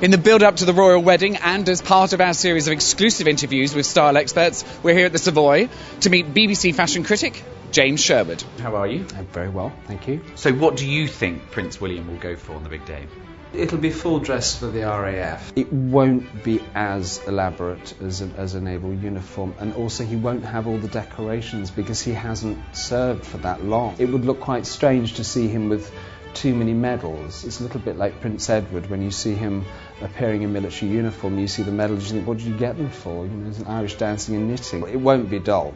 In the build-up to the royal wedding and as part of our series of exclusive interviews with style experts, we're here at the Savoy to meet BBC fashion critic James Sherwood. How are you? I'm very well, thank you. So what do you think Prince William will go for on the big day? It'll be full dress for the RAF. It won't be as elaborate as a naval uniform, and also he won't have all the decorations because he hasn't served for that long. It would look quite strange to see him with too many medals. It's a little bit like Prince Edward. When you see him appearing in military uniform, you see the medals, you think, what did you get them for? You know, there's an Irish dancing and knitting. It won't be dull,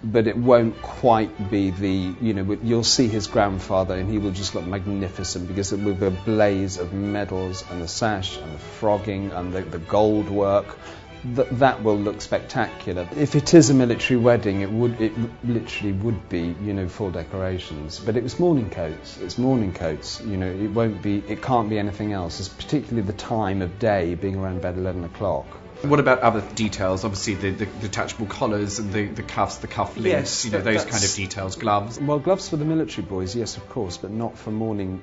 but it won't quite be the, you know, you'll see his grandfather and he will just look magnificent because it will be a blaze of medals and the sash and the frogging and the gold work. That will look spectacular. If it is a military wedding, it literally would be, you know, full decorations. But it was morning coats. It's morning coats. You know, it can't be anything else. It's particularly the time of day, being around about 11 o'clock. What about other details? Obviously, the detachable collars and the cuffs, the cuff links, yes, you know, those kind of details. Gloves. Well, gloves for the military boys, yes, of course, but not for morning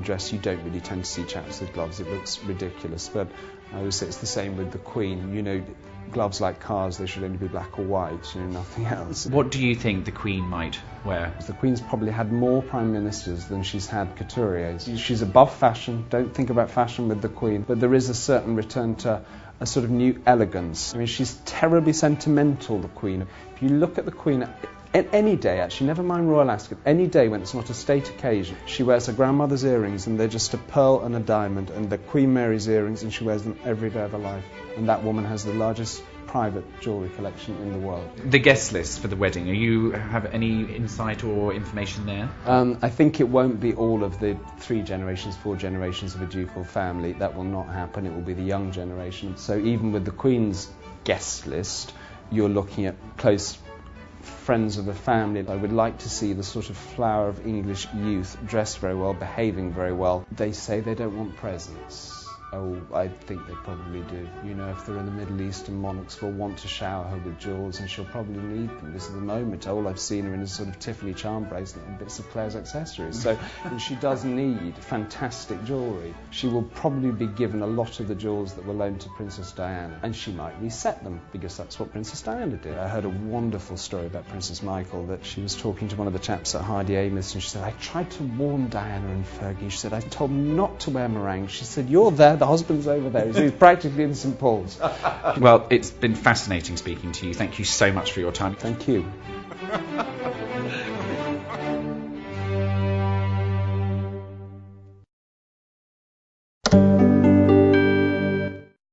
dress. You don't really tend to see chaps with gloves. It looks ridiculous. But I always say it's the same with the Queen. You know, gloves like cars, they should only be black or white, you know, nothing else. What do you think the Queen might wear? The Queen's probably had more Prime Ministers than she's had couturiers. She's above fashion. Don't think about fashion with the Queen. But there is a certain return to a sort of new elegance. I mean, she's terribly sentimental, the Queen. If you look at the Queen, any day actually, never mind Royal Ascot, any day when it's not a state occasion, she wears her grandmother's earrings and they're just a pearl and a diamond, and the Queen Mary's earrings, and she wears them every day of her life. And that woman has the largest private jewellery collection in the world. The guest list for the wedding, have any insight or information there? I think it won't be all of the 4 generations of a ducal family. That will not happen. It will be the young generation. So even with the Queen's guest list, you're looking at close friends of the family. I would like to see the sort of flower of English youth dressed very well, behaving very well. They say they don't want presents. Oh, I think they probably do. You know, if they're in the Middle East and monarchs will want to shower her with jewels, and she'll probably need them. Because at the moment, all I've seen her in is sort of Tiffany charm bracelet and bits of Claire's accessories. So she does need fantastic jewellery. She will probably be given a lot of the jewels that were loaned to Princess Diana, and she might reset them, because that's what Princess Diana did. I heard a wonderful story about Princess Michael, that she was talking to one of the chaps at Hardy Amos, and she said, I tried to warn Diana and Fergie. She said, I told them not to wear meringues. She said, you're there, the husband's over there. He's practically in St Paul's. Well, it's been fascinating speaking to you. Thank you so much for your time. Thank you.